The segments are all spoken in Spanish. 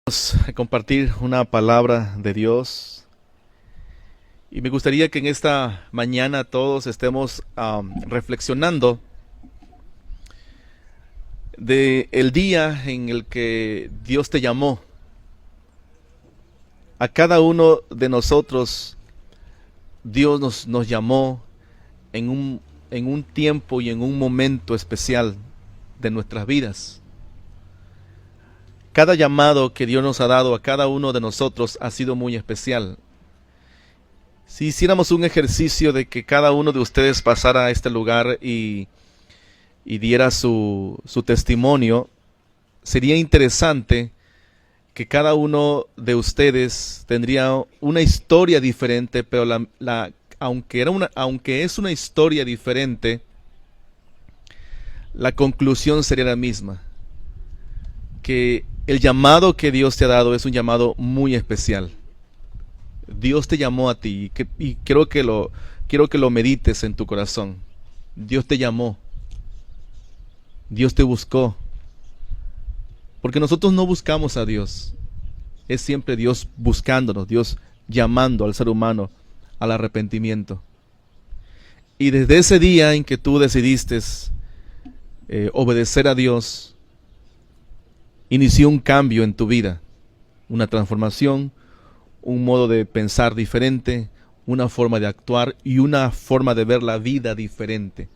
A compartir una palabra de Dios y me gustaría que en esta mañana todos estemos reflexionando de el día en el que Dios te llamó. A cada uno de nosotros Dios nos llamó en un tiempo y en un momento especial de nuestras vidas. Cada llamado que Dios nos ha dado a cada uno de nosotros ha sido muy especial. Si hiciéramos un ejercicio de que cada uno de ustedes pasara a este lugar y diera su testimonio, sería interesante que cada uno de ustedes tendría una historia diferente, pero aunque es una historia diferente, la conclusión sería la misma. Que el llamado que Dios te ha dado es un llamado muy especial. Dios te llamó a ti y quiero que lo medites en tu corazón. Dios te llamó. Dios te buscó. Porque nosotros no buscamos a Dios. Es siempre Dios buscándonos, Dios llamando al ser humano al arrepentimiento. Y desde ese día en que tú decidiste obedecer a Dios, inició un cambio en tu vida, una transformación, un modo de pensar diferente, una forma de actuar y una forma de ver la vida diferente.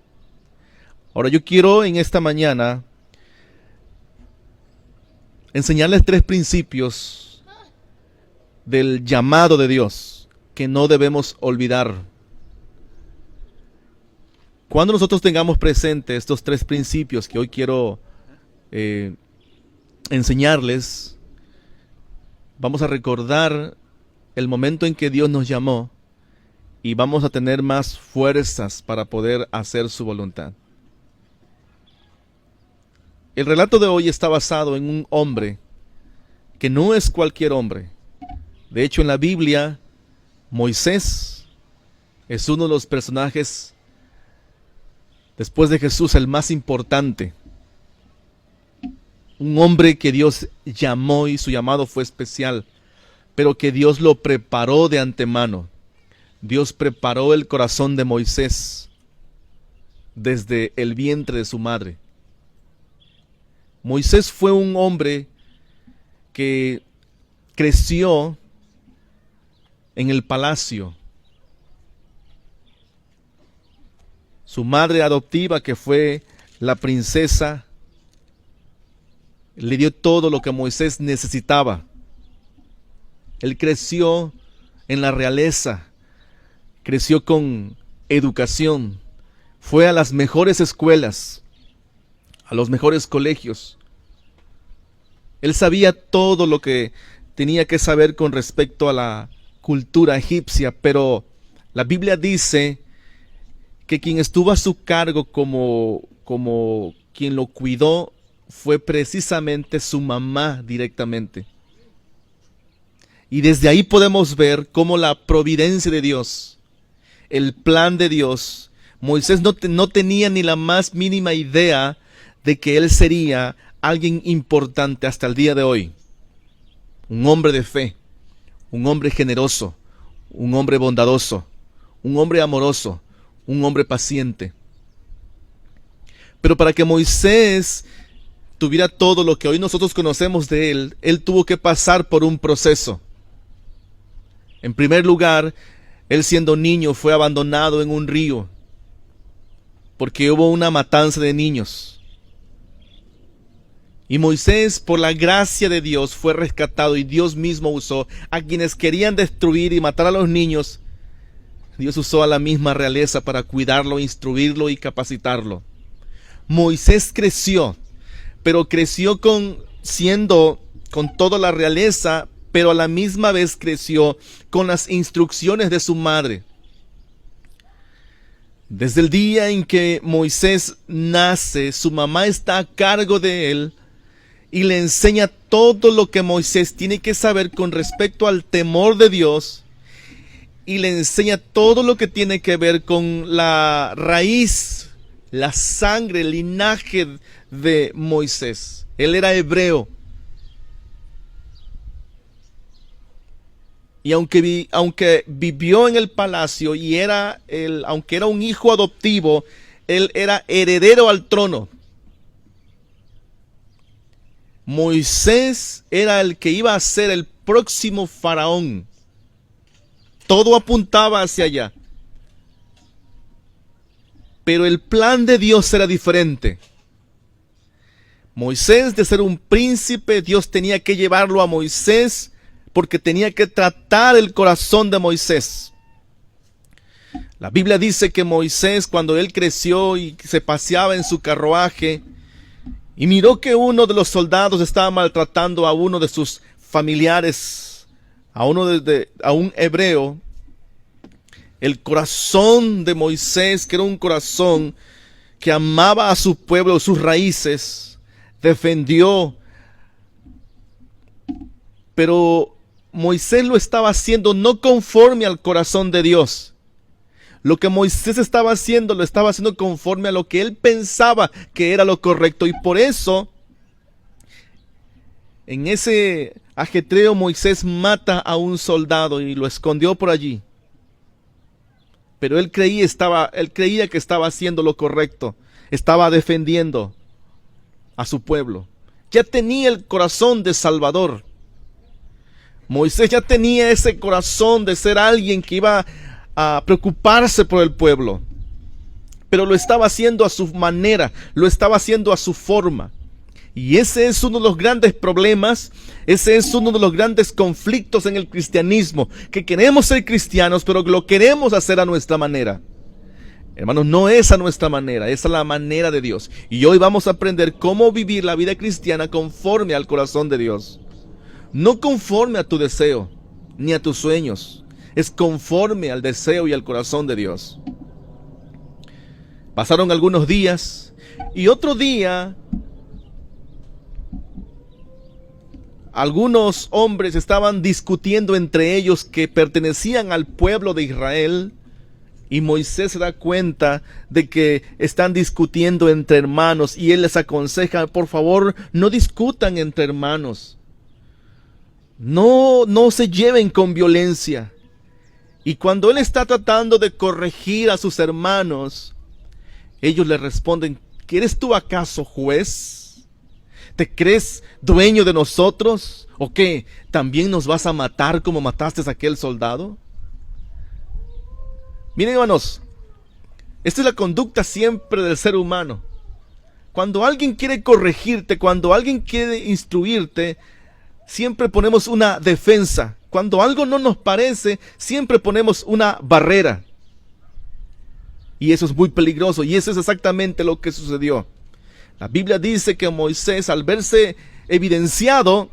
Ahora yo quiero en esta mañana enseñarles 3 principios del llamado de Dios que no debemos olvidar. Cuando nosotros tengamos presente estos 3 principios que hoy quiero enseñarles, vamos a recordar el momento en que Dios nos llamó y vamos a tener más fuerzas para poder hacer su voluntad. El relato de hoy está basado en un hombre que no es cualquier hombre. De hecho, en la Biblia, Moisés es uno de los personajes, después de Jesús, el más importante. Un hombre que Dios llamó y su llamado fue especial, pero que Dios lo preparó de antemano. Dios preparó el corazón de Moisés desde el vientre de su madre. Moisés fue un hombre que creció en el palacio. Su madre adoptiva, que fue la princesa, le dio todo lo que Moisés necesitaba. Él creció en la realeza, creció con educación, fue a las mejores escuelas, a los mejores colegios. Él sabía todo lo que tenía que saber con respecto a la cultura egipcia, pero la Biblia dice que quien estuvo a su cargo como quien lo cuidó fue precisamente su mamá directamente. Y desde ahí podemos ver cómo la providencia de Dios, el plan de Dios, Moisés no tenía ni la más mínima idea de que él sería alguien importante hasta el día de hoy. Un hombre de fe, un hombre generoso, un hombre bondadoso, un hombre amoroso, un hombre paciente. Pero para que Moisés tuviera todo lo que hoy nosotros conocemos de él, él tuvo que pasar por un proceso. En primer lugar, él siendo niño fue abandonado en un río porque hubo una matanza de niños. Y Moisés, por la gracia de Dios, fue rescatado y Dios mismo usó a quienes querían destruir y matar a los niños. Dios usó a la misma realeza para cuidarlo, instruirlo y capacitarlo. Moisés creció, pero creció con toda la realeza, pero a la misma vez creció con las instrucciones de su madre. Desde el día en que Moisés nace, su mamá está a cargo de él y le enseña todo lo que Moisés tiene que saber con respecto al temor de Dios y le enseña todo lo que tiene que ver con la raíz, la sangre, el linaje de Moisés. Él era hebreo. Y aunque vivió en el palacio y aunque era un hijo adoptivo, él era heredero al trono. Moisés era el que iba a ser el próximo faraón. Todo apuntaba hacia allá. Pero el plan de Dios era diferente. Moisés, de ser un príncipe, Dios tenía que llevarlo a Moisés porque tenía que tratar el corazón de Moisés. La Biblia dice que Moisés, cuando él creció y se paseaba en su carruaje y miró que uno de los soldados estaba maltratando a uno de sus familiares, a un hebreo, el corazón de Moisés, que era un corazón que amaba a su pueblo, sus raíces, defendió. Pero Moisés lo estaba haciendo no conforme al corazón de Dios. Lo que Moisés estaba haciendo, lo estaba haciendo conforme a lo que él pensaba que era lo correcto. Y por eso, en ese ajetreo, Moisés mata a un soldado y lo escondió por allí. Pero él creía que estaba haciendo lo correcto. Estaba defendiendo a su pueblo. Ya tenía el corazón de Salvador. Moisés ya tenía ese corazón de ser alguien que iba a preocuparse por el pueblo. Pero lo estaba haciendo a su manera, lo estaba haciendo a su forma. Y ese es uno de los grandes problemas, ese es uno de los grandes conflictos en el cristianismo, que queremos ser cristianos, pero lo queremos hacer a nuestra manera. Hermanos, no es a nuestra manera, es a la manera de Dios. Y hoy vamos a aprender cómo vivir la vida cristiana conforme al corazón de Dios. No conforme a tu deseo, ni a tus sueños. Es conforme al deseo y al corazón de Dios. Pasaron algunos días y otro día algunos hombres estaban discutiendo entre ellos que pertenecían al pueblo de Israel. Y Moisés se da cuenta de que están discutiendo entre hermanos y él les aconseja: por favor, no discutan entre hermanos. No se lleven con violencia. Y cuando él está tratando de corregir a sus hermanos, ellos le responden: ¿eres tú acaso juez? ¿Te crees dueño de nosotros? ¿O qué? ¿También nos vas a matar como mataste a aquel soldado? Miren, hermanos, esta es la conducta siempre del ser humano. Cuando alguien quiere corregirte, cuando alguien quiere instruirte, siempre ponemos una defensa. Cuando algo no nos parece, siempre ponemos una barrera. Y eso es muy peligroso, y eso es exactamente lo que sucedió. La Biblia dice que Moisés, al verse evidenciado,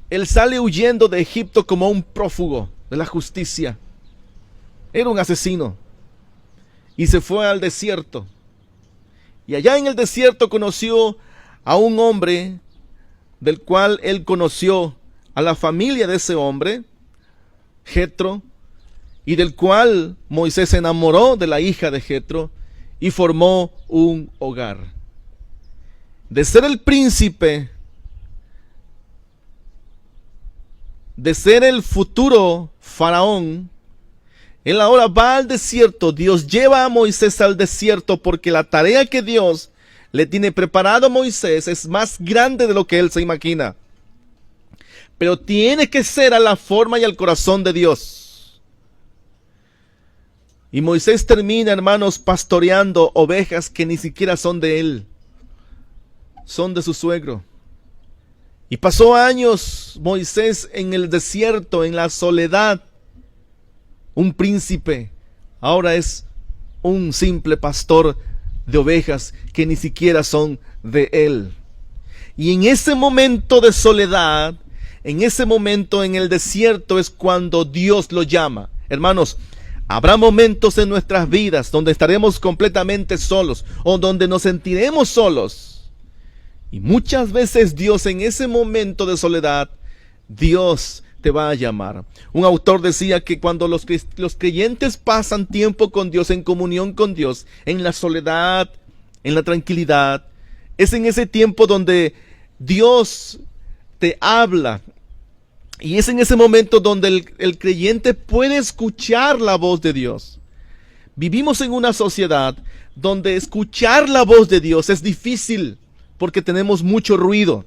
él sale huyendo de Egipto como un prófugo de la justicia. Era un asesino. Y se fue al desierto. Y allá en el desierto conoció a un hombre del cual él conoció a la familia de ese hombre, Jetro, y del cual Moisés se enamoró de la hija de Jetro y formó un hogar. De ser el príncipe, de ser el futuro faraón, él ahora va al desierto. Dios lleva a Moisés al desierto porque la tarea que Dios le tiene preparado a Moisés es más grande de lo que él se imagina. Pero tiene que ser a la forma y al corazón de Dios. Y Moisés termina, hermanos, pastoreando ovejas que ni siquiera son de él. Son de su suegro. Y pasó años Moisés en el desierto, en la soledad. Un príncipe, ahora es un simple pastor de ovejas que ni siquiera son de él. Y en ese momento de soledad, en ese momento en el desierto es cuando Dios lo llama. Hermanos, habrá momentos en nuestras vidas donde estaremos completamente solos o donde nos sentiremos solos. Y muchas veces Dios, en ese momento de soledad, Dios te va a llamar. Un autor decía que cuando los creyentes pasan tiempo con Dios, en comunión con Dios, en la soledad, en la tranquilidad, es en ese tiempo donde Dios te habla Y es en ese momento donde el creyente puede escuchar la voz de Dios. Vivimos en una sociedad donde escuchar la voz de Dios es difícil porque tenemos mucho ruido.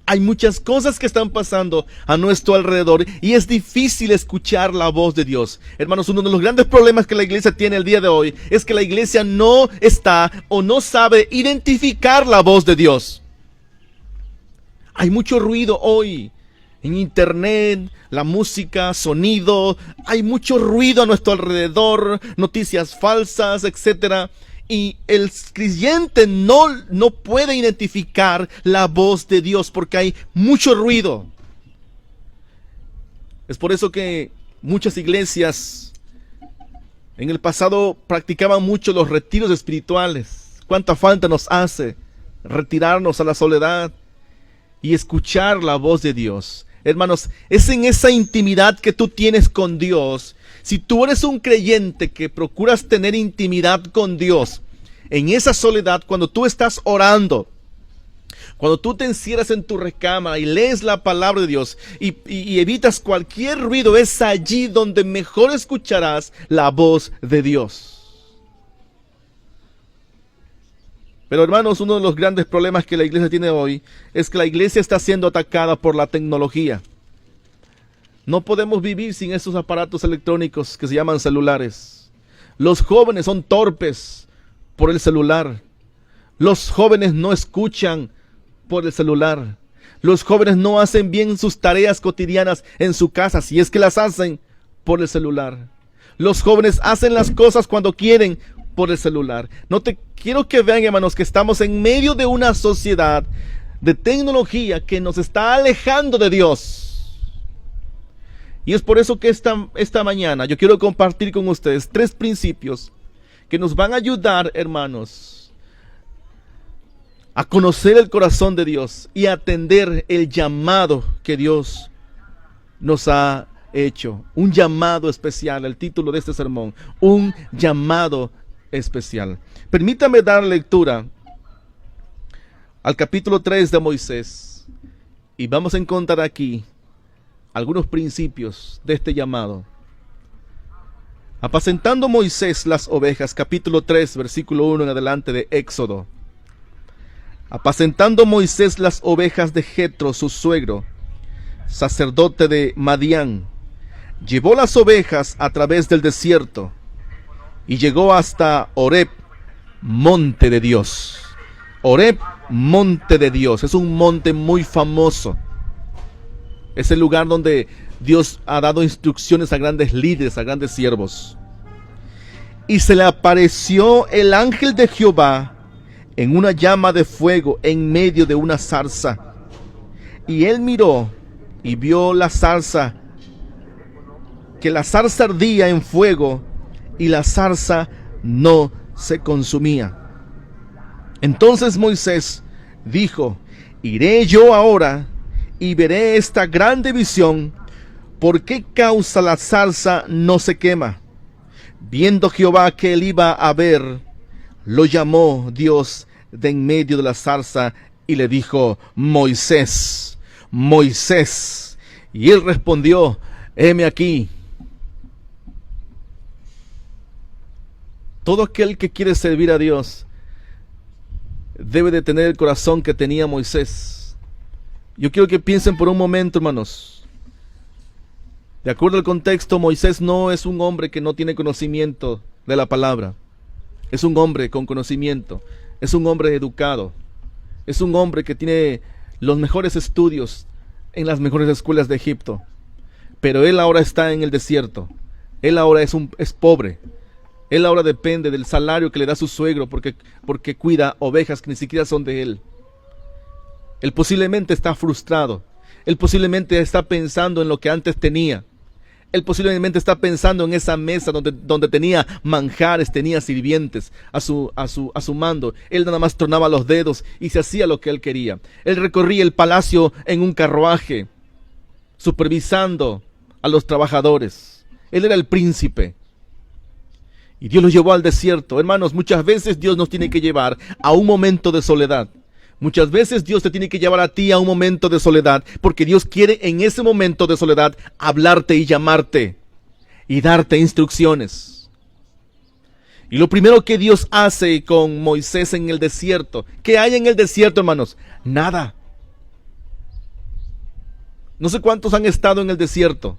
Hay muchas cosas que están pasando a nuestro alrededor y es difícil escuchar la voz de Dios. Hermanos, uno de los grandes problemas que la iglesia tiene el día de hoy es que la iglesia no está o no sabe identificar la voz de Dios. Hay mucho ruido hoy en internet, la música, sonido, hay mucho ruido a nuestro alrededor, noticias falsas, etcétera. Y el creyente no puede identificar la voz de Dios porque hay mucho ruido. Es por eso que muchas iglesias en el pasado practicaban mucho los retiros espirituales. Cuánta falta nos hace retirarnos a la soledad y escuchar la voz de Dios. Hermanos, es en esa intimidad que tú tienes con Dios. Si tú eres un creyente que procuras tener intimidad con Dios, en esa soledad, cuando tú estás orando, cuando tú te encierras en tu recámara y lees la palabra de Dios y evitas cualquier ruido, es allí donde mejor escucharás la voz de Dios. Pero hermanos, uno de los grandes problemas que la iglesia tiene hoy es que la iglesia está siendo atacada por la tecnología. No podemos vivir sin esos aparatos electrónicos que se llaman celulares. Los jóvenes son torpes por el celular. Los jóvenes no escuchan por el celular. Los jóvenes no hacen bien sus tareas cotidianas en su casa, si es que las hacen por el celular. Los jóvenes hacen las cosas cuando quieren por el celular. Quiero que vean, hermanos, que estamos en medio de una sociedad de tecnología que nos está alejando de Dios. Y es por eso que esta mañana yo quiero compartir con ustedes 3 principios que nos van a ayudar, hermanos, a conocer el corazón de Dios y a atender el llamado que Dios nos ha hecho. Un llamado especial, el título de este sermón, un llamado especial. Permítame dar lectura al capítulo 3 de Moisés y vamos a encontrar aquí algunos principios de este llamado. Apacentando Moisés las ovejas, capítulo 3, versículo 1 en adelante de Éxodo. Apacentando Moisés las ovejas de Jetro, su suegro, sacerdote de Madián, llevó las ovejas a través del desierto y llegó hasta Horeb, monte de Dios. Horeb, monte de Dios, es un monte muy famoso. Es el lugar donde Dios ha dado instrucciones a grandes líderes, a grandes siervos. Y se le apareció el ángel de Jehová en una llama de fuego en medio de una zarza. Y él miró y vio la zarza, que la zarza ardía en fuego y la zarza no se consumía. Entonces Moisés dijo: iré yo ahora y veré esta grande visión. ¿Por qué causa la zarza no se quema? Viendo Jehová que él iba a ver, lo llamó Dios de en medio de la zarza y le dijo: Moisés, Moisés. Y él respondió: heme aquí. Todo aquel que quiere servir a Dios debe de tener el corazón que tenía Moisés. Yo quiero que piensen por un momento, hermanos. De acuerdo al contexto, Moisés no es un hombre que no tiene conocimiento de la palabra. Es un hombre con conocimiento. Es un hombre educado. Es un hombre que tiene los mejores estudios en las mejores escuelas de Egipto. Pero él ahora está en el desierto. Él ahora es pobre. Él ahora depende del salario que le da su suegro porque cuida ovejas que ni siquiera son de él. Él posiblemente está frustrado. Él posiblemente está pensando en lo que antes tenía. Él posiblemente está pensando en esa mesa donde tenía manjares, tenía sirvientes a su mando. Él nada más tronaba los dedos y se hacía lo que él quería. Él recorría el palacio en un carruaje, supervisando a los trabajadores. Él era el príncipe. Y Dios lo llevó al desierto. Hermanos, muchas veces Dios nos tiene que llevar a un momento de soledad. Muchas veces Dios te tiene que llevar a ti a un momento de soledad, porque Dios quiere en ese momento de soledad hablarte y llamarte y darte instrucciones. Y lo primero que Dios hace con Moisés en el desierto, ¿qué hay en el desierto, hermanos? Nada. No sé cuántos han estado en el desierto.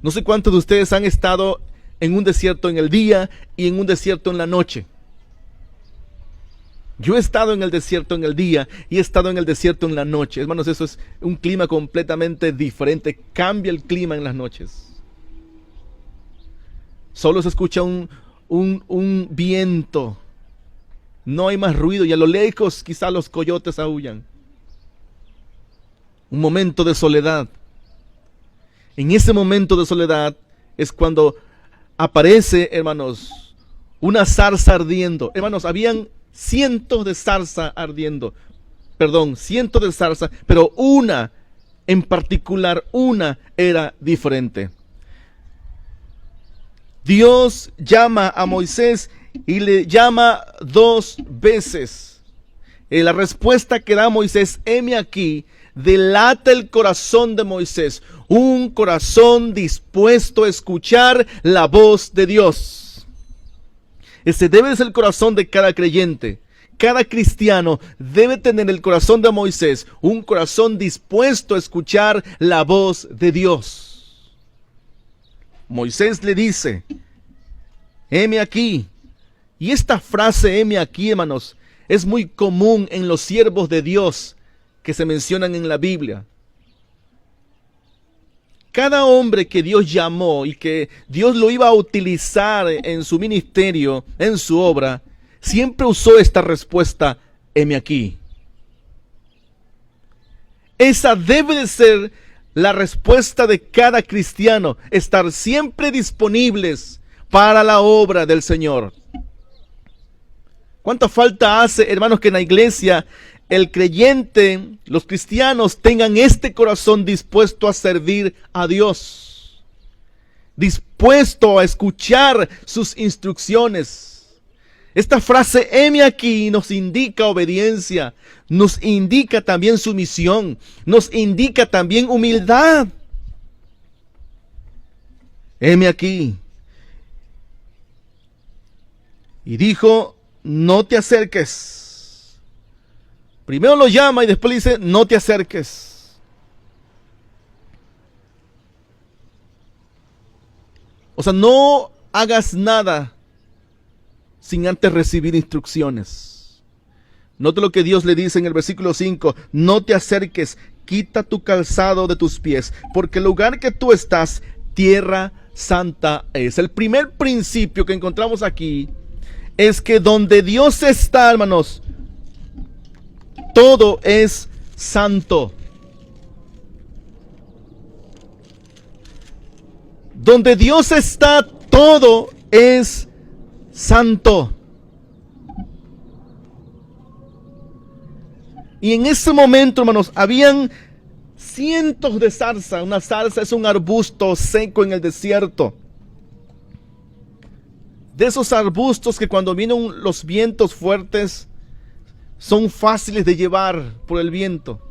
No sé cuántos de ustedes han estado en un desierto en el día y en un desierto en la noche. Yo he estado en el desierto en el día y he estado en el desierto en la noche. Hermanos, eso es un clima completamente diferente. Cambia el clima en las noches. Solo se escucha un viento. No hay más ruido y a lo lejos quizá los coyotes aúllan. Un momento de soledad. En ese momento de soledad es cuando aparece, hermanos, una zarza ardiendo. Hermanos, habían cientos de zarzas ardiendo. Cientos de zarzas, pero una en particular, una era diferente. Dios llama a Moisés y le llama 2 veces. La respuesta que da Moisés, heme aquí, delata el corazón de Moisés, un corazón dispuesto a escuchar la voz de Dios. Ese debe ser el corazón de cada creyente. Cada cristiano debe tener el corazón de Moisés, un corazón dispuesto a escuchar la voz de Dios. Moisés le dice, heme aquí. Y esta frase, heme aquí, hermanos, es muy común en los siervos de Dios que se mencionan en la Biblia. Cada hombre que Dios llamó y que Dios lo iba a utilizar en su ministerio, en su obra, siempre usó esta respuesta, heme aquí. Esa debe de ser la respuesta de cada cristiano, estar siempre disponibles para la obra del Señor. ¿Cuánta falta hace, hermanos, que en la iglesia el creyente, los cristianos, tengan este corazón dispuesto a servir a Dios, dispuesto a escuchar sus instrucciones? Esta frase, heme aquí, nos indica obediencia, nos indica también sumisión, nos indica también humildad. Heme aquí. Y dijo, no te acerques. Primero lo llama y después le dice, no te acerques. O sea, no hagas nada sin antes recibir instrucciones. Note lo que Dios le dice en el versículo 5, no te acerques, quita tu calzado de tus pies, porque el lugar que tú estás, tierra santa es. El primer principio que encontramos aquí es que donde Dios está, hermanos, todo es santo. Donde Dios está, todo es santo. Y en ese momento, hermanos, habían cientos de zarza. Una zarza es un arbusto seco en el desierto. De esos arbustos que cuando vienen los vientos fuertes son fáciles de llevar por el viento.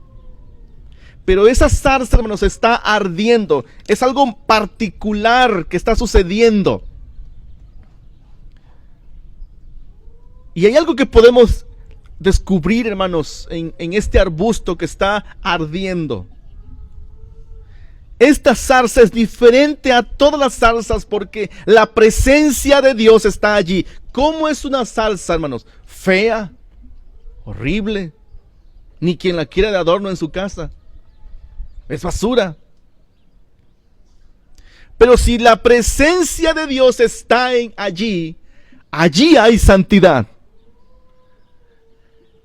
Pero esa zarza, hermanos, está ardiendo. Es algo particular que está sucediendo. Y hay algo que podemos descubrir, hermanos, en este arbusto que está ardiendo. Esta zarza es diferente a todas las zarzas porque la presencia de Dios está allí. ¿Cómo es una zarza, hermanos? Fea, horrible, ni quien la quiera de adorno en su casa. Es basura. Pero si la presencia de Dios está allí, allí hay santidad.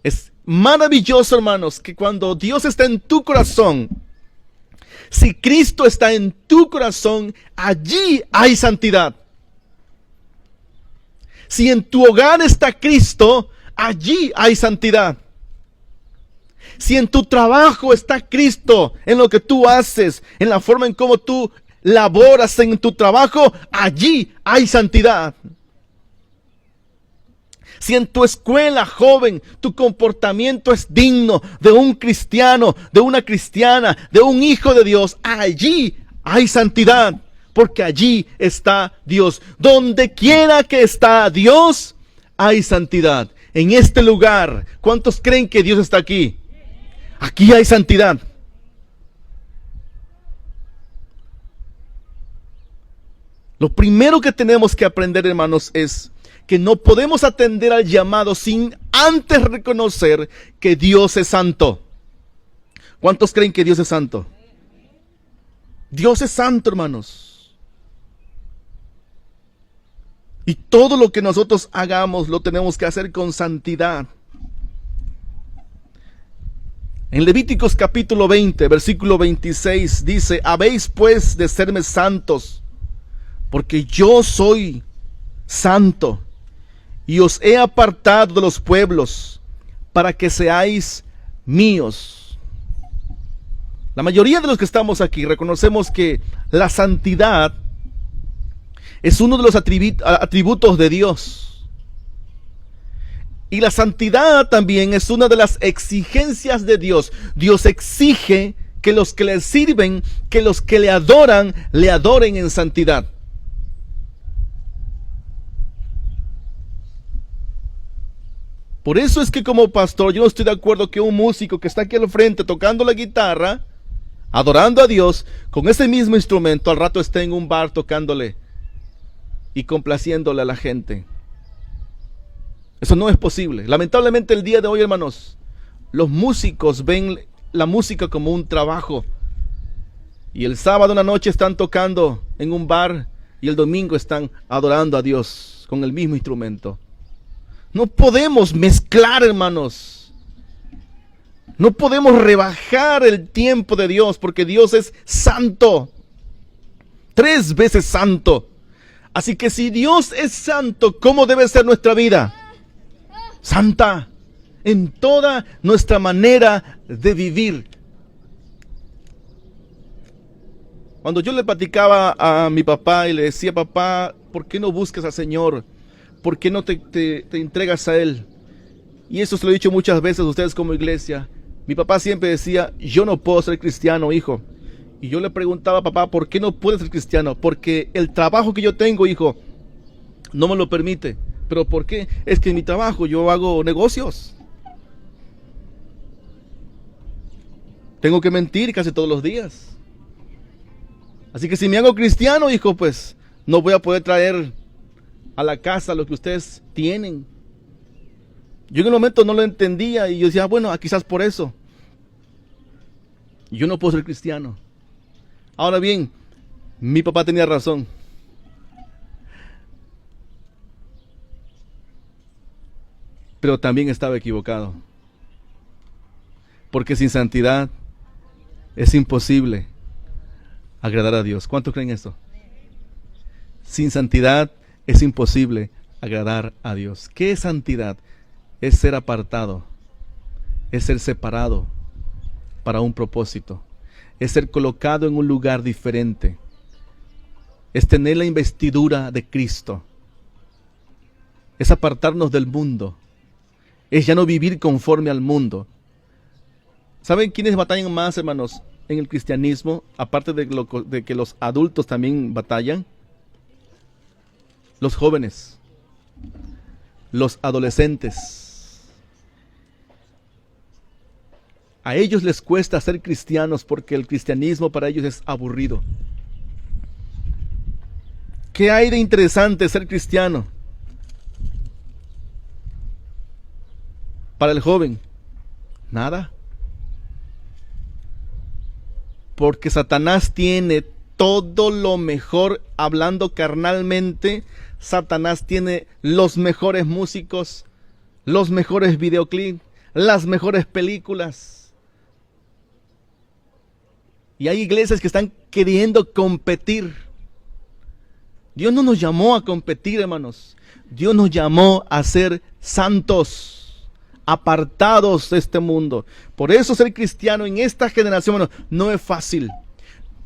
Es maravilloso, hermanos, que cuando Dios está en tu corazón, si Cristo está en tu corazón, allí hay santidad. Si en tu hogar está Cristo, allí hay santidad. Si en tu trabajo está Cristo, en lo que tú haces, en la forma en cómo tú laboras en tu trabajo, allí hay santidad. Si en tu escuela, joven, tu comportamiento es digno de un cristiano, de una cristiana, de un hijo de Dios, allí hay santidad, porque allí está Dios. Donde quiera que está Dios, hay santidad. En este lugar, ¿cuántos creen que Dios está aquí? Aquí hay santidad. Lo primero que tenemos que aprender, hermanos, es que no podemos atender al llamado sin antes reconocer que Dios es santo. ¿Cuántos creen que Dios es santo? Dios es santo, hermanos. Y todo lo que nosotros hagamos lo tenemos que hacer con santidad. En Levíticos capítulo 20, versículo 26 dice: habéis pues de serme santos, porque yo soy santo, y os he apartado de los pueblos, para que seáis míos. La mayoría de los que estamos aquí reconocemos que la santidad es uno de los atributos de Dios. Y la santidad también es una de las exigencias de Dios. Dios exige que los que le sirven, que los que le adoren en santidad. Por eso es que como pastor yo no estoy de acuerdo que un músico que está aquí al frente tocando la guitarra, adorando a Dios, con ese mismo instrumento al rato esté en un bar tocándole y complaciéndole a la gente. Eso no es posible. Lamentablemente el día de hoy, hermanos, los músicos ven la música como un trabajo. Y el sábado en la noche están tocando en un bar y el domingo están adorando a Dios con el mismo instrumento. No podemos mezclar, hermanos. No podemos rebajar el tiempo de Dios, porque Dios es santo. 3 veces santo. Así que si Dios es santo, ¿cómo debe ser nuestra vida? Santa. En toda nuestra manera de vivir. Cuando yo le platicaba a mi papá y le decía: papá, ¿por qué no buscas al Señor? ¿Por qué no te entregas a Él? Y eso se lo he dicho muchas veces a ustedes como iglesia. Mi papá siempre decía: yo no puedo ser cristiano, hijo. Y yo le preguntaba: papá, ¿por qué no puedes ser cristiano? Porque el trabajo que yo tengo, hijo, no me lo permite. ¿Pero por qué? Es que en mi trabajo yo hago negocios. Tengo que mentir casi todos los días. Así que si me hago cristiano, hijo, pues no voy a poder traer a la casa lo que ustedes tienen. Yo en el momento no lo entendía y yo decía: bueno, quizás por eso yo no puedo ser cristiano. Ahora bien, mi papá tenía razón. Pero también estaba equivocado. Porque sin santidad es imposible agradar a Dios. ¿Cuántos creen esto? Sin santidad es imposible agradar a Dios. ¿Qué es santidad? Es ser apartado, es ser separado para un propósito, es ser colocado en un lugar diferente, es tener la investidura de Cristo, es apartarnos del mundo, es ya no vivir conforme al mundo. ¿Saben quiénes batallan más, hermanos, en el cristianismo? Aparte de que los adultos también batallan. Los jóvenes, los adolescentes. A ellos les cuesta ser cristianos porque el cristianismo para ellos es aburrido. ¿Qué hay de interesante ser cristiano? Para el joven, nada. Porque Satanás tiene todo lo mejor, hablando carnalmente. Satanás tiene los mejores músicos, los mejores videoclips, las mejores películas. Y hay iglesias que están queriendo competir. Dios no nos llamó a competir, hermanos. Dios nos llamó a ser santos, apartados de este mundo. Por eso ser cristiano en esta generación, hermanos, no es fácil.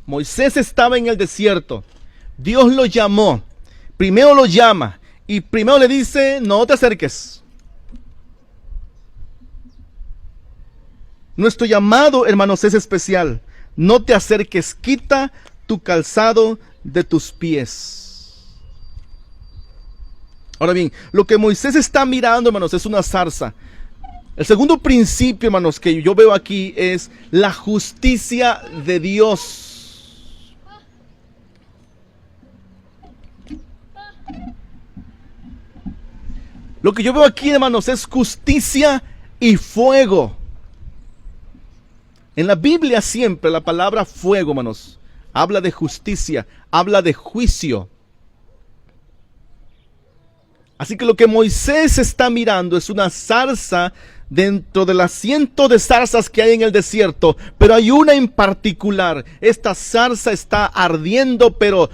Moisés estaba en el desierto. Dios lo llamó. Primero lo llama y primero le dice: no te acerques. Nuestro llamado, hermanos, es especial. No te acerques, quita tu calzado de tus pies. Ahora bien, lo que Moisés está mirando, hermanos, es una zarza. El segundo principio, hermanos, que yo veo aquí es la justicia de Dios. Lo que yo veo aquí, hermanos, es justicia y fuego. En la Biblia siempre la palabra fuego, hermanos, habla de justicia, habla de juicio. Así que lo que Moisés está mirando es una zarza dentro de las cientos de zarzas que hay en el desierto, pero hay una en particular. Esta zarza está ardiendo, pero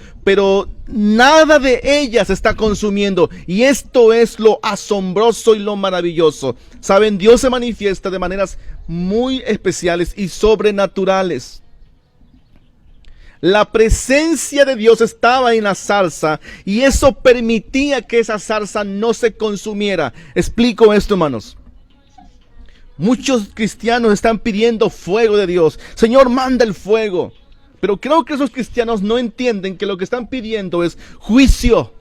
nada de ella se está consumiendo. Y esto es lo asombroso y lo maravilloso. Saben, Dios se manifiesta de maneras muy especiales y sobrenaturales. La presencia de Dios estaba en la zarza y eso permitía que esa zarza no se consumiera. Explico esto, hermanos. Muchos cristianos están pidiendo fuego de Dios. Señor, manda el fuego. Pero creo que esos cristianos no entienden que lo que están pidiendo es juicio.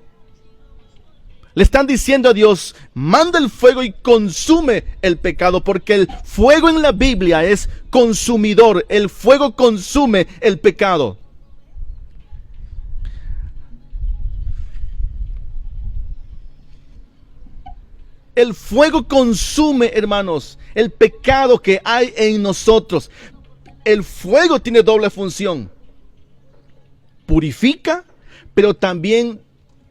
Le están diciendo a Dios, manda el fuego y consume el pecado, porque el fuego en la Biblia es consumidor. El fuego consume el pecado. El fuego consume, hermanos, el pecado que hay en nosotros. El fuego tiene doble función. Purifica, pero también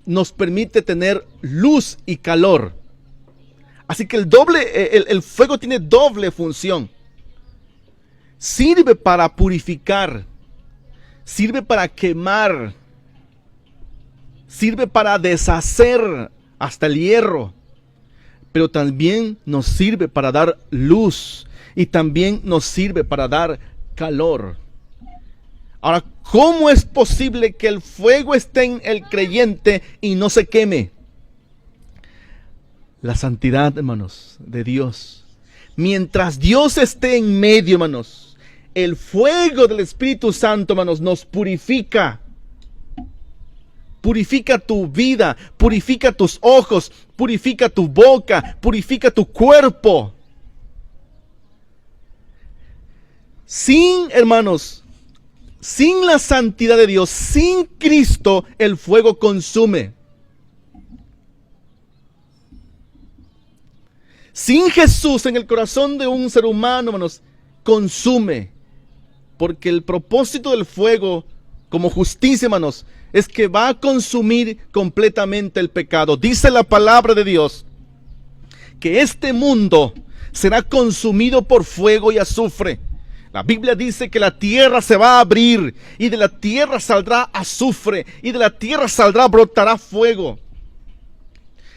nos permite tener luz y calor. Así que el fuego tiene doble función. Sirve para purificar, sirve para quemar, sirve para deshacer hasta el hierro. Pero también nos sirve para dar luz y también nos sirve para dar calor. Ahora, ¿cómo es posible que el fuego esté en el creyente y no se queme? La santidad, hermanos, de Dios. Mientras Dios esté en medio, hermanos, el fuego del Espíritu Santo, hermanos, nos purifica. Purifica tu vida, purifica tus ojos, purifica tu boca, purifica tu cuerpo. Hermanos, sin la santidad de Dios, sin Cristo, el fuego consume. Sin Jesús en el corazón de un ser humano, hermanos, consume. Porque el propósito del fuego, como justicia, hermanos, es que va a consumir completamente el pecado. Dice la palabra de Dios que este mundo será consumido por fuego y azufre. La Biblia dice que la tierra se va a abrir y de la tierra saldrá azufre y de la tierra brotará fuego.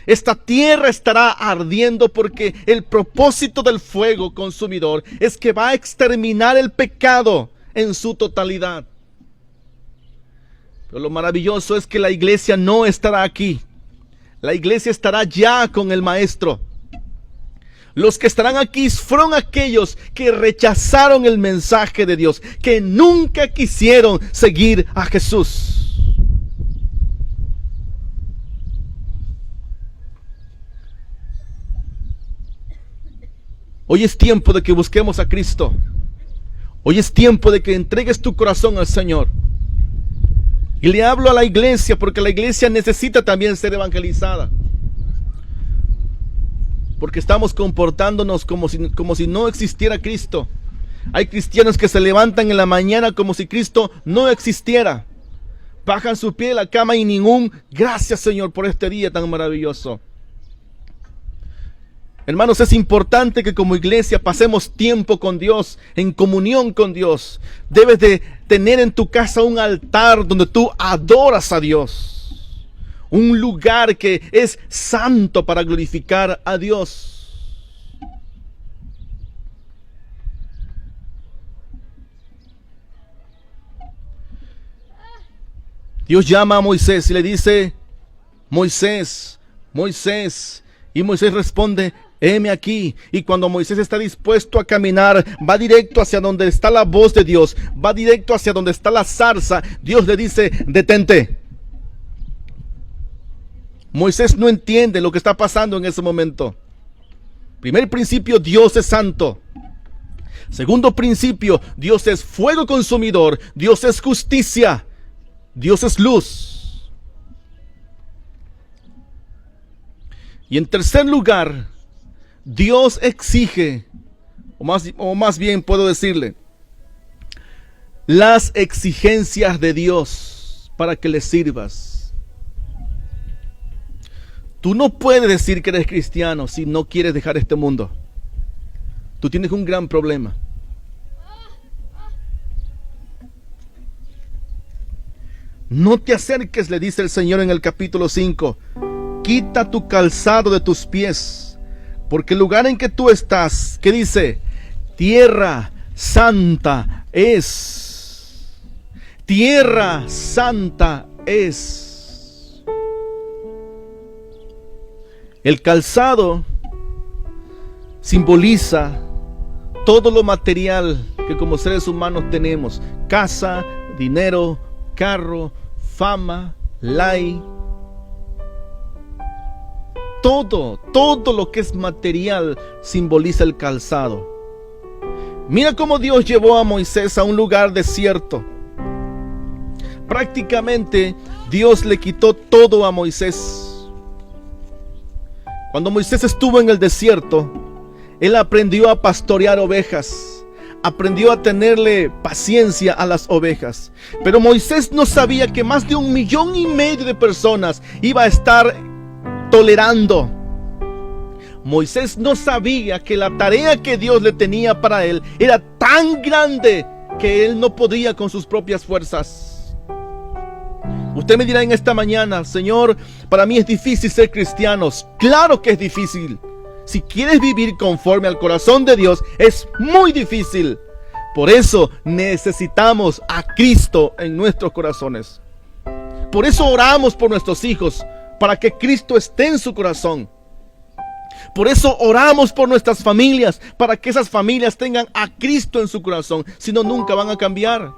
Esta tierra estará ardiendo porque el propósito del fuego consumidor es que va a exterminar el pecado en su totalidad. Pero lo maravilloso es que la iglesia no estará aquí. La iglesia estará ya con el Maestro. Los que estarán aquí fueron aquellos que rechazaron el mensaje de Dios, que nunca quisieron seguir a Jesús. Hoy es tiempo de que busquemos a Cristo. Hoy es tiempo de que entregues tu corazón al Señor. Y le hablo a la iglesia porque la iglesia necesita también ser evangelizada. Porque estamos comportándonos como si no existiera Cristo. Hay cristianos que se levantan en la mañana como si Cristo no existiera. Bajan su pie de la cama y ningún gracias, Señor, por este día tan maravilloso. Hermanos, es importante que como iglesia pasemos tiempo con Dios, en comunión con Dios. Debes de tener en tu casa un altar donde tú adoras a Dios. Un lugar que es santo para glorificar a Dios. Dios llama a Moisés y le dice, Moisés, Moisés. Y Moisés responde, heme aquí. Y cuando Moisés está dispuesto a caminar, va directo hacia donde está la voz de Dios, va directo hacia donde está la zarza. Dios le dice: detente. Moisés no entiende lo que está pasando en ese momento. Primer principio: Dios es santo. Segundo principio: Dios es fuego consumidor. Dios es justicia. Dios es luz. Y en tercer lugar, Dios exige, o más bien puedo decirle, las exigencias de Dios para que le sirvas. Tú no puedes decir que eres cristiano si no quieres dejar este mundo. Tú tienes un gran problema. No te acerques, le dice el Señor en el capítulo 5. Quita tu calzado de tus pies, porque el lugar en que tú estás, ¿qué dice? Tierra santa es. Tierra santa es. El calzado simboliza todo lo material que como seres humanos tenemos: casa, dinero, carro, fama, ley. Todo lo que es material simboliza el calzado. Mira cómo Dios llevó a Moisés a un lugar desierto. Prácticamente Dios le quitó todo a Moisés. Cuando Moisés estuvo en el desierto, él aprendió a pastorear ovejas, aprendió a tenerle paciencia a las ovejas. Pero Moisés no sabía que más de 1,5 millones de personas iba a estar tolerando. Moisés no sabía que la tarea que Dios le tenía para él era tan grande que él no podía con sus propias fuerzas. Usted me dirá en esta mañana: Señor, para mí es difícil ser cristiano. Claro que es difícil. Si quieres vivir conforme al corazón de Dios, es muy difícil. Por eso necesitamos a Cristo en nuestros corazones. Por eso oramos por nuestros hijos, para que Cristo esté en su corazón. Por eso oramos por nuestras familias, para que esas familias tengan a Cristo en su corazón. Si no, nunca van a cambiar.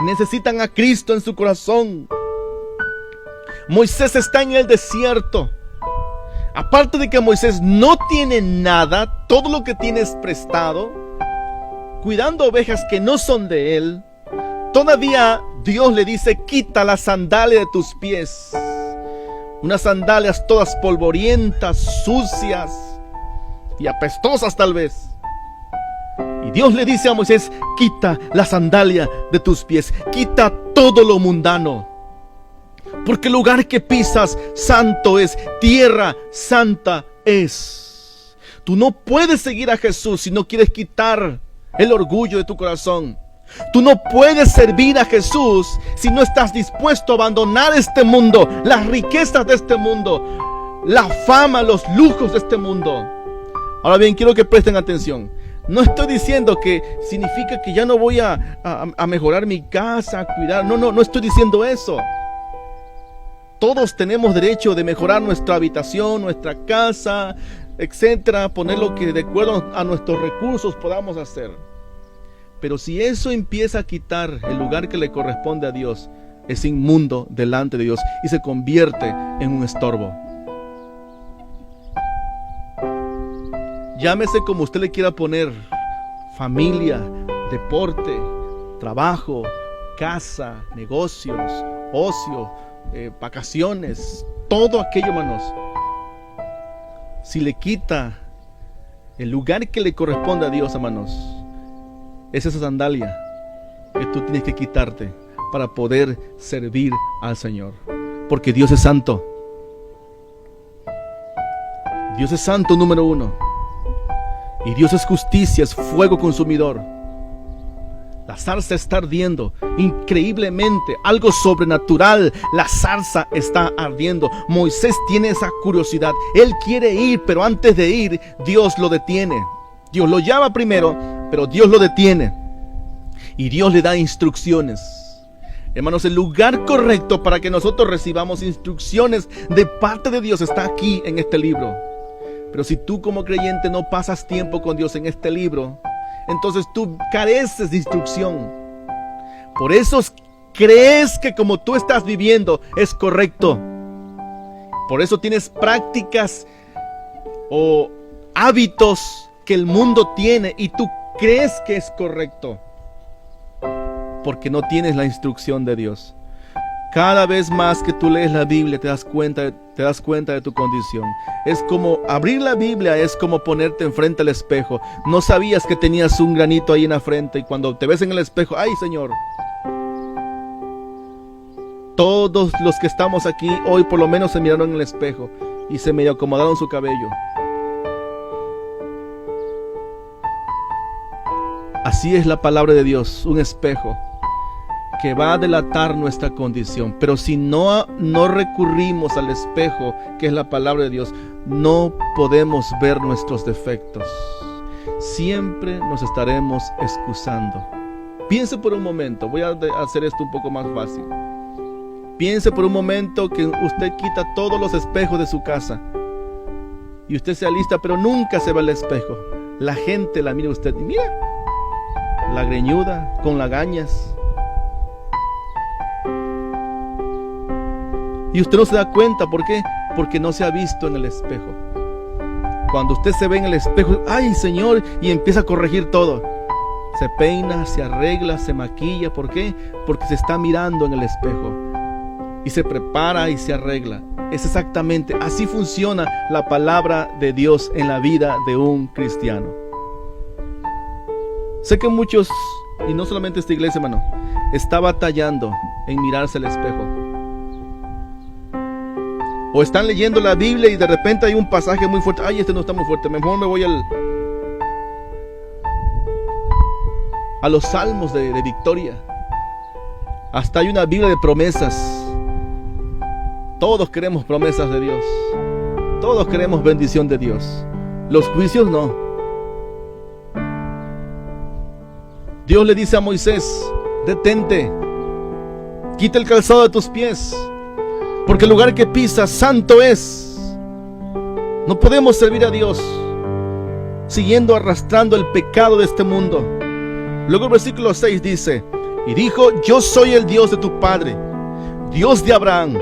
Necesitan a Cristo en su corazón. Moisés está en el desierto. Aparte de que Moisés no tiene nada, todo lo que tiene es prestado, cuidando ovejas que no son de él. Todavía Dios le dice: quita la sandalia de tus pies. Unas sandalias todas polvorientas, sucias y apestosas tal vez. Y Dios le dice a Moisés: quita la sandalia de tus pies, quita todo lo mundano, porque el lugar que pisas santo es, tierra santa es. Tú no puedes seguir a Jesús si no quieres quitar el orgullo de tu corazón. Tú no puedes servir a Jesús si no estás dispuesto a abandonar este mundo, las riquezas de este mundo, la fama, los lujos de este mundo. Ahora bien, quiero que presten atención. No estoy diciendo que significa que ya no voy a mejorar mi casa, a cuidar. No estoy diciendo eso. Todos tenemos derecho de mejorar nuestra habitación, nuestra casa, etcétera, poner lo que de acuerdo a nuestros recursos podamos hacer. Pero si eso empieza a quitar el lugar que le corresponde a Dios, es inmundo delante de Dios y se convierte en un estorbo. Llámese como usted le quiera poner: familia, deporte, trabajo, casa, negocios, ocio, vacaciones, todo aquello, hermanos. Si le quita el lugar que le corresponde a Dios, hermanos, es esa sandalia que tú tienes que quitarte para poder servir al Señor. Porque Dios es santo. Dios es santo, número 1. Y Dios es justicia, es fuego consumidor. La zarza está ardiendo increíblemente, algo sobrenatural. La zarza está ardiendo. Moisés tiene esa curiosidad. Él quiere ir, pero antes de ir, Dios lo detiene. Dios lo llama primero, pero Dios lo detiene. Y Dios le da instrucciones. Hermanos, el lugar correcto para que nosotros recibamos instrucciones de parte de Dios está aquí en este libro. Pero si tú como creyente no pasas tiempo con Dios en este libro, entonces tú careces de instrucción. Por eso crees que como tú estás viviendo es correcto. Por eso tienes prácticas o hábitos que el mundo tiene y tú crees que es correcto. Porque no tienes la instrucción de Dios. Cada vez más que tú lees la Biblia te das cuenta de tu condición. Es como abrir la Biblia, es como ponerte enfrente al espejo. No sabías que tenías un granito ahí en la frente y cuando te ves en el espejo, ¡ay, Señor! Todos los que estamos aquí hoy por lo menos se miraron en el espejo y se medio acomodaron su cabello. Así es la palabra de Dios, un espejo que va a delatar nuestra condición. Pero si no recurrimos al espejo, que es la palabra de Dios, no podemos ver nuestros defectos. Siempre nos estaremos excusando. Piense por un momento, voy a hacer esto un poco más fácil. Piense por un momento que usted quita todos los espejos de su casa y usted se alista, pero nunca se ve al espejo. La gente la mira a usted y mira, la greñuda, con lagañas. Y usted no se da cuenta, ¿por qué? Porque no se ha visto en el espejo. Cuando usted se ve en el espejo, ¡ay, Señor! Y empieza a corregir todo. Se peina, se arregla, se maquilla. ¿Por qué? Porque se está mirando en el espejo. Y se prepara y se arregla. Es exactamente, así funciona la palabra de Dios en la vida de un cristiano. Sé que muchos, y no solamente esta iglesia, hermano, está batallando en mirarse al espejo. O están leyendo la Biblia y de repente hay un pasaje muy fuerte. Ay, este no está muy fuerte, mejor me voy a los salmos de victoria. Hasta hay una Biblia de promesas. Todos queremos promesas de Dios. Todos queremos bendición de Dios. Los juicios no. Dios le dice a Moisés: detente, quita el calzado de tus pies, porque el lugar que pisas santo es. No podemos servir a Dios siguiendo arrastrando el pecado de este mundo. Luego el versículo 6 dice: y dijo: yo soy el Dios de tu padre, Dios de Abraham,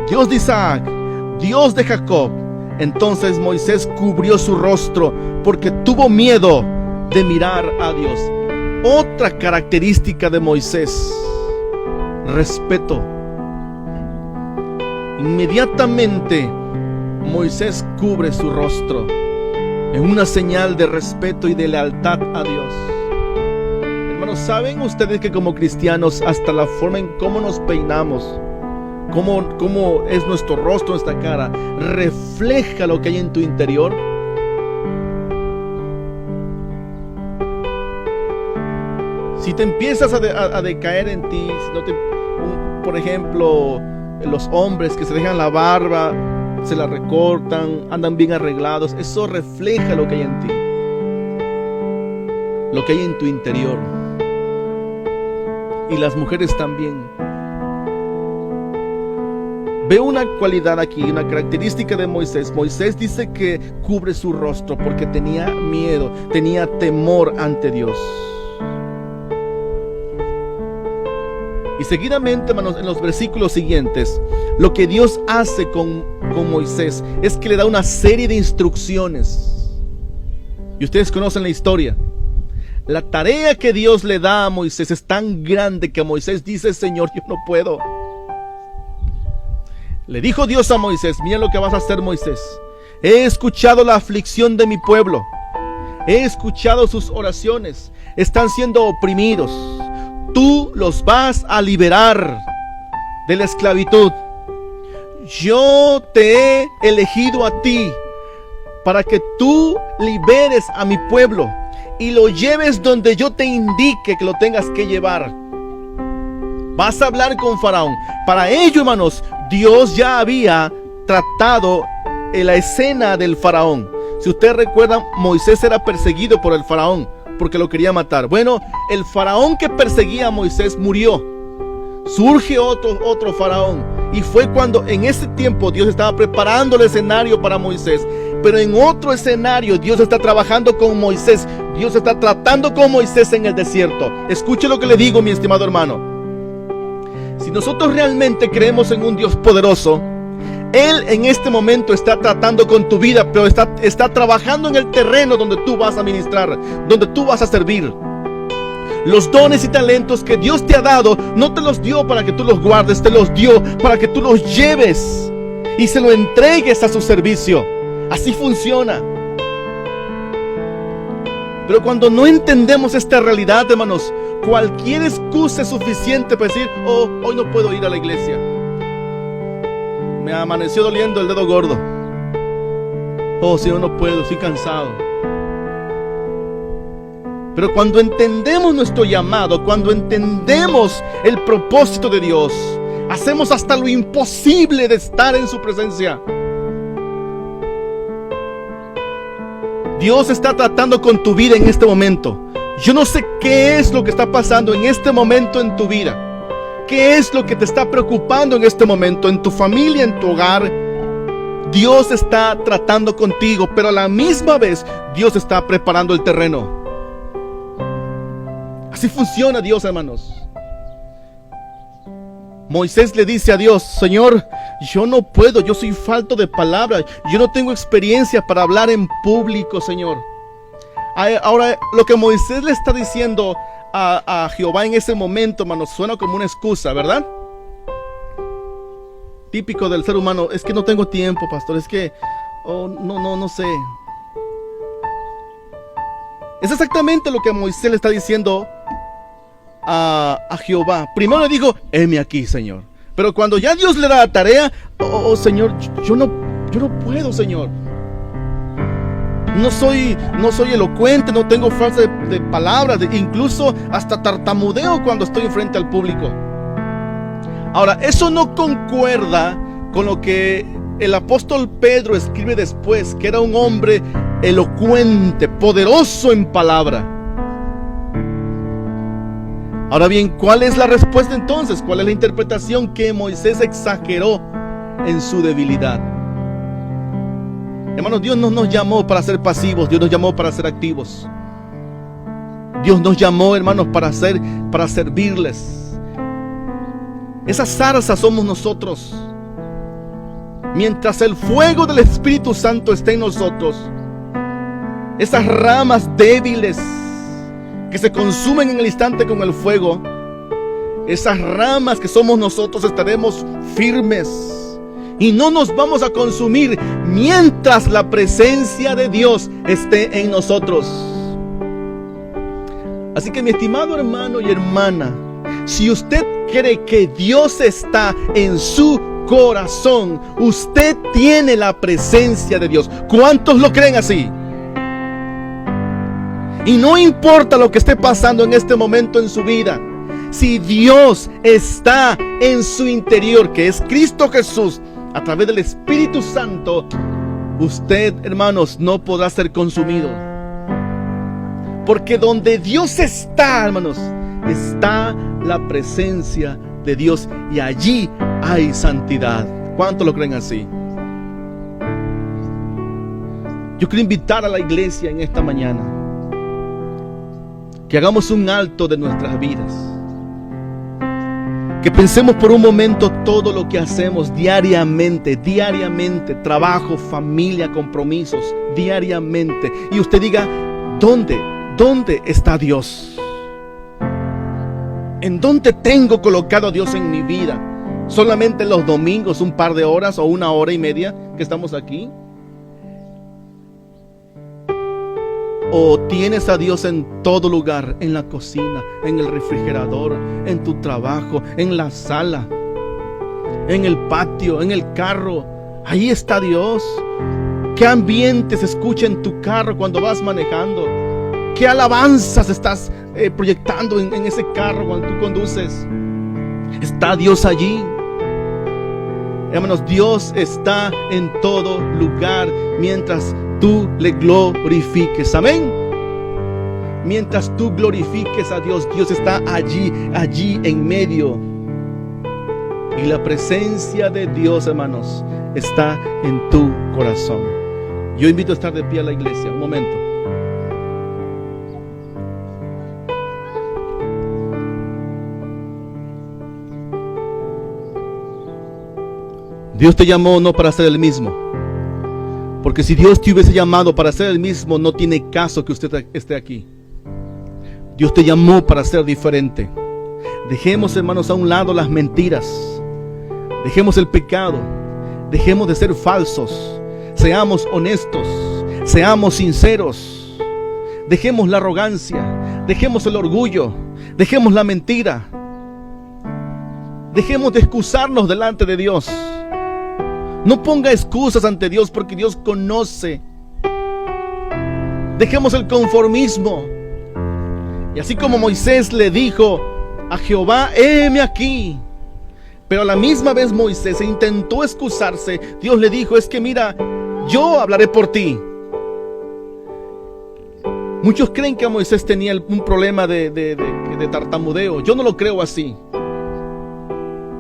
Dios de Isaac, Dios de Jacob. Entonces Moisés cubrió su rostro porque tuvo miedo de mirar a Dios. Otra característica de Moisés: respeto. Inmediatamente Moisés cubre su rostro en una señal de respeto y de lealtad a Dios. Hermanos, ¿saben ustedes que como cristianos hasta la forma en cómo nos peinamos, cómo es nuestro rostro, nuestra cara, refleja lo que hay en tu interior? Si te empiezas a decaer en ti, si no por ejemplo, los hombres que se dejan la barba, se la recortan, andan bien arreglados, eso refleja lo que hay en ti, lo que hay en tu interior. Y las mujeres también. Veo una cualidad aquí, una característica de Moisés. Moisés dice que cubre su rostro porque tenía miedo, tenía temor ante Dios. Y seguidamente, hermanos, en los versículos siguientes, lo que Dios hace con Moisés es que le da una serie de instrucciones. Y ustedes conocen la historia. La tarea que Dios le da a Moisés es tan grande que Moisés dice: Señor, yo no puedo. Le dijo Dios a Moisés: mira lo que vas a hacer, Moisés. He escuchado la aflicción de mi pueblo. He escuchado sus oraciones. Están siendo oprimidos. Tú los vas a liberar de la esclavitud. Yo te he elegido a ti para que tú liberes a mi pueblo y lo lleves donde yo te indique que lo tengas que llevar. Vas a hablar con Faraón. Para ello, hermanos, Dios ya había tratado en la escena del Faraón. Si ustedes recuerdan, Moisés era perseguido por el Faraón porque lo quería matar. Bueno, el Faraón que perseguía a Moisés murió. Surge otro Faraón Y fue cuando en ese tiempo Dios estaba preparando el escenario para Moisés. Pero en otro escenario Dios está trabajando con Moisés. Dios está tratando con Moisés en el desierto. Escuche lo que le digo, mi estimado hermano. Si nosotros realmente creemos en un Dios poderoso, Él en este momento está tratando con tu vida, pero está trabajando en el terreno donde tú vas a ministrar, donde tú vas a servir. Los dones y talentos que Dios te ha dado, no te los dio para que tú los guardes, te los dio para que tú los lleves y se lo entregues a su servicio. Así funciona. Pero cuando no entendemos esta realidad, hermanos, cualquier excusa es suficiente para decir: oh, hoy no puedo ir a la iglesia. Me amaneció doliendo el dedo gordo. Oh, Señor, no puedo, estoy cansado. Pero cuando entendemos nuestro llamado, cuando entendemos el propósito de Dios, hacemos hasta lo imposible de estar en su presencia. Dios está tratando con tu vida en este momento. Yo no sé qué es lo que está pasando en este momento en tu vida. ¿Qué es lo que te está preocupando en este momento, en tu familia, en tu hogar? Dios está tratando contigo, pero a la misma vez Dios está preparando el terreno. Así funciona Dios, hermanos. Moisés le dice a Dios: Señor, yo no puedo, yo soy falto de palabras, yo no tengo experiencia para hablar en público, Señor. Ahora, lo que Moisés le está diciendo a Jehová en ese momento, hermanos, suena como una excusa, ¿verdad? Típico del ser humano: es que no tengo tiempo, pastor, es que no sé. Es exactamente lo que Moisés le está diciendo a Jehová. Primero le dijo: heme aquí, Señor. Pero cuando ya Dios le da la tarea: oh Señor, yo no puedo, Señor. No soy elocuente, no tengo fuerza de palabras, incluso hasta tartamudeo cuando estoy frente al público. Ahora, eso no concuerda con lo que el apóstol Pedro escribe después, que era un hombre elocuente, poderoso en palabra. Ahora bien, ¿cuál es la respuesta entonces? ¿Cuál es la interpretación? Que Moisés exageró en su debilidad. Hermanos, Dios no nos llamó para ser pasivos, Dios nos llamó para ser activos. Dios nos llamó, hermanos, para servirles. Esa zarza somos nosotros. Mientras el fuego del Espíritu Santo esté en nosotros, esas ramas débiles que se consumen en el instante con el fuego, esas ramas que somos nosotros, estaremos firmes y no nos vamos a consumir mientras la presencia de Dios esté en nosotros. Así que, mi estimado hermano y hermana, si usted cree que Dios está en su corazón, usted tiene la presencia de Dios. ¿Cuántos lo creen así? Y no importa lo que esté pasando en este momento en su vida, si Dios está en su interior, que es Cristo Jesús, a través del Espíritu Santo, usted, hermanos, no podrá ser consumido. Porque donde Dios está, hermanos, está la presencia de Dios, y allí hay santidad. ¿Cuántos lo creen así? Yo quiero invitar a la iglesia en esta mañana que hagamos un alto de nuestras vidas, que pensemos por un momento todo lo que hacemos diariamente, trabajo, familia, compromisos, diariamente, y usted diga: ¿dónde está Dios? ¿En dónde tengo colocado a Dios en mi vida? ¿Solamente los domingos, un par de horas o una hora y media que estamos aquí? ¿O tienes a Dios en todo lugar? En la cocina, en el refrigerador, en tu trabajo, en la sala, en el patio, en el carro. Ahí está Dios. ¿Qué ambiente se escucha en tu carro cuando vas manejando? ¿Qué alabanzas estás proyectando en ese carro cuando tú conduces? ¿Está Dios allí? Hermanos, Dios está en todo lugar mientras tú le glorifiques. Amén. Mientras tú glorifiques a Dios, Dios está allí en medio. Y la presencia de Dios, hermanos, está en tu corazón. Yo invito a estar de pie a la iglesia. Un momento. Dios te llamó no para ser el mismo. Porque si Dios te hubiese llamado para ser el mismo, no tiene caso que usted esté aquí. Dios te llamó para ser diferente. Dejemos, hermanos, a un lado las mentiras. Dejemos el pecado. Dejemos de ser falsos. Seamos honestos. Seamos sinceros. Dejemos la arrogancia. Dejemos el orgullo. Dejemos la mentira. Dejemos de excusarnos delante de Dios. No ponga excusas ante Dios, porque Dios conoce. Dejemos el conformismo. Y así como Moisés le dijo a Jehová: heme aquí. Pero a la misma vez Moisés intentó excusarse. Dios le dijo: es que mira, yo hablaré por ti. Muchos creen que Moisés tenía un problema de tartamudeo. Yo no lo creo así.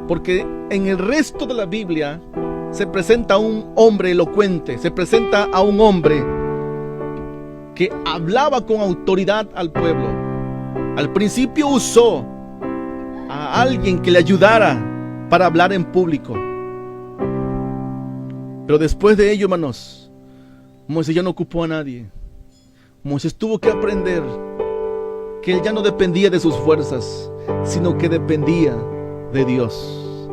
Porque en el resto de la Biblia se presenta a un hombre elocuente, se presenta a un hombre que hablaba con autoridad al pueblo. Al principio usó a alguien que le ayudara para hablar en público. Pero después de ello, hermanos, Moisés ya no ocupó a nadie. Moisés tuvo que aprender que él ya no dependía de sus fuerzas, sino que dependía de Dios.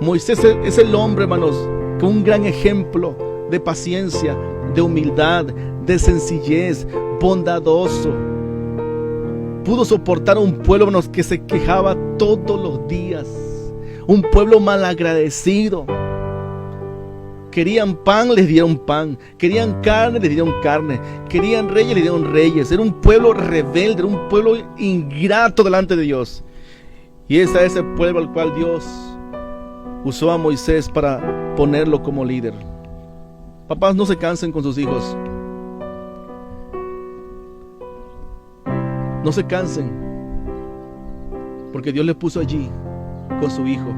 Moisés es el hombre, hermanos, con un gran ejemplo de paciencia, de humildad, de sencillez, bondadoso. Pudo soportar a un pueblo, hermanos, que se quejaba todos los días. Un pueblo malagradecido. Querían pan, les dieron pan. Querían carne, les dieron carne. Querían reyes, les dieron reyes. Era un pueblo rebelde, era un pueblo ingrato delante de Dios. Y es a ese pueblo al cual Dios usó a Moisés para ponerlo como líder. Papás, no se cansen con sus hijos. No se cansen, porque Dios le puso allí con su hijo.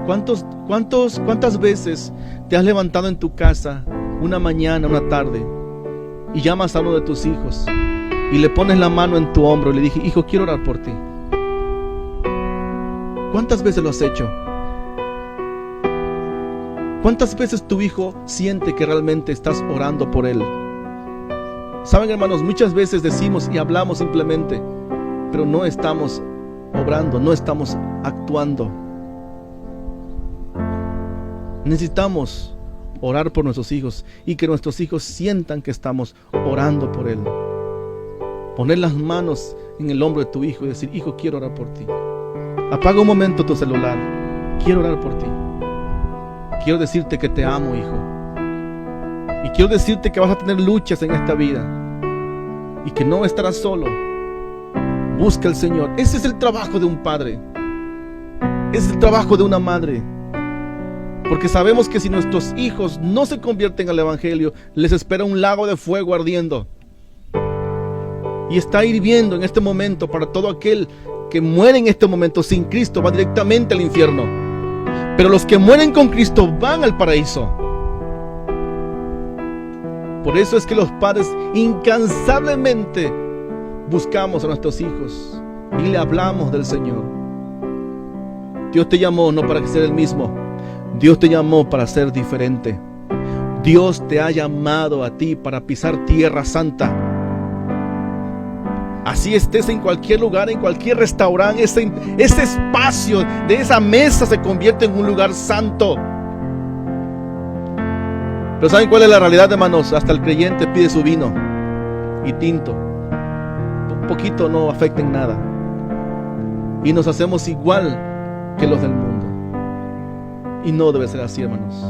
¿Cuántas veces te has levantado en tu casa una mañana, una tarde, y llamas a uno de tus hijos y le pones la mano en tu hombro y le dije: hijo, quiero orar por ti? ¿Cuántas veces lo has hecho? ¿Cuántas veces tu hijo siente que realmente estás orando por él? Saben, hermanos, muchas veces decimos y hablamos simplemente, pero no estamos obrando, no estamos actuando. Necesitamos orar por nuestros hijos y que nuestros hijos sientan que estamos orando por él. Poner las manos en el hombro de tu hijo y decir: hijo, quiero orar por ti. Apaga un momento tu celular. Quiero orar por ti. Quiero decirte que te amo, hijo. Y quiero decirte que vas a tener luchas en esta vida y que no estarás solo. Busca al Señor. Ese es el trabajo de un padre. Ese es el trabajo de una madre. Porque sabemos que si nuestros hijos no se convierten al Evangelio, les espera un lago de fuego ardiendo. Y está hirviendo en este momento para todo aquel que muere en este momento sin Cristo, va directamente al infierno. Pero los que mueren con Cristo van al paraíso. Por eso es que los padres incansablemente buscamos a nuestros hijos y le hablamos del Señor. Dios te llamó no para ser el mismo. Dios te llamó para ser diferente. Dios te ha llamado a ti para pisar tierra santa. Así estés en cualquier lugar, en cualquier restaurante, ese espacio de esa mesa se convierte en un lugar santo. Pero ¿saben cuál es la realidad, hermanos? Hasta el creyente pide su vino y tinto. Un poquito no afecta en nada. Y nos hacemos igual que los del mundo. Y no debe ser así, hermanos.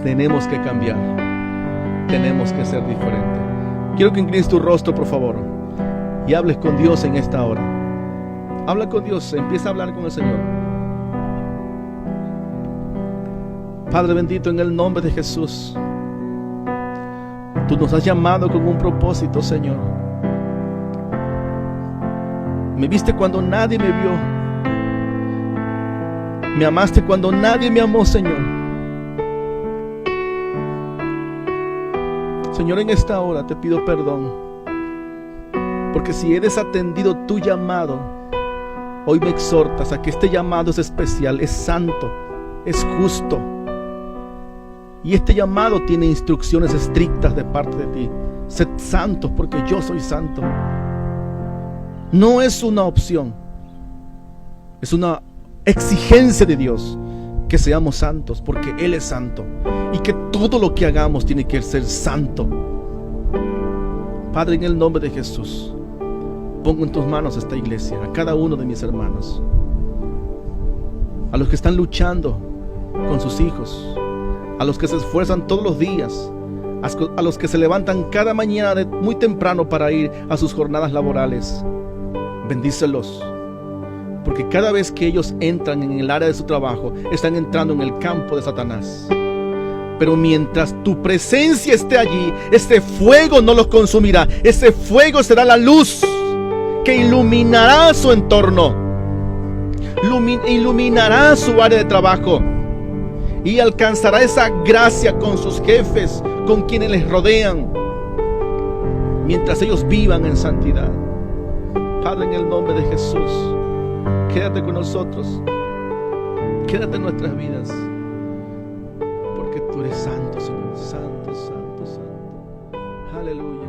Tenemos que cambiar. Tenemos que ser diferentes. Quiero que inclines tu rostro, por favor, y hables con Dios en esta hora. Habla con Dios, empieza a hablar con el Señor. Padre bendito, en el nombre de Jesús, tú nos has llamado con un propósito, Señor. Me viste cuando nadie me vio. Me amaste cuando nadie me amó, Señor. Señor, en esta hora te pido perdón, porque si he desatendido tu llamado, hoy me exhortas a que este llamado es especial, es santo, es justo. Y este llamado tiene instrucciones estrictas de parte de ti. Sed santos porque yo soy santo. No es una opción, es una exigencia de Dios que seamos santos porque Él es santo, y que todo lo que hagamos tiene que ser santo. Padre, en el nombre de Jesús, pongo en tus manos esta iglesia, a cada uno de mis hermanos, a los que están luchando con sus hijos, a los que se esfuerzan todos los días, a los que se levantan cada mañana muy temprano para ir a sus jornadas laborales. Bendícelos, porque cada vez que ellos entran en el área de su trabajo, están entrando en el campo de Satanás. Pero mientras tu presencia esté allí, ese fuego no los consumirá. Ese fuego será la luz que iluminará su entorno, iluminará su área de trabajo, y alcanzará esa gracia con sus jefes, con quienes les rodean, mientras ellos vivan en santidad. Padre, en el nombre de Jesús, quédate con nosotros, quédate en nuestras vidas, porque tú eres santo, Señor, santo, santo, santo. Aleluya.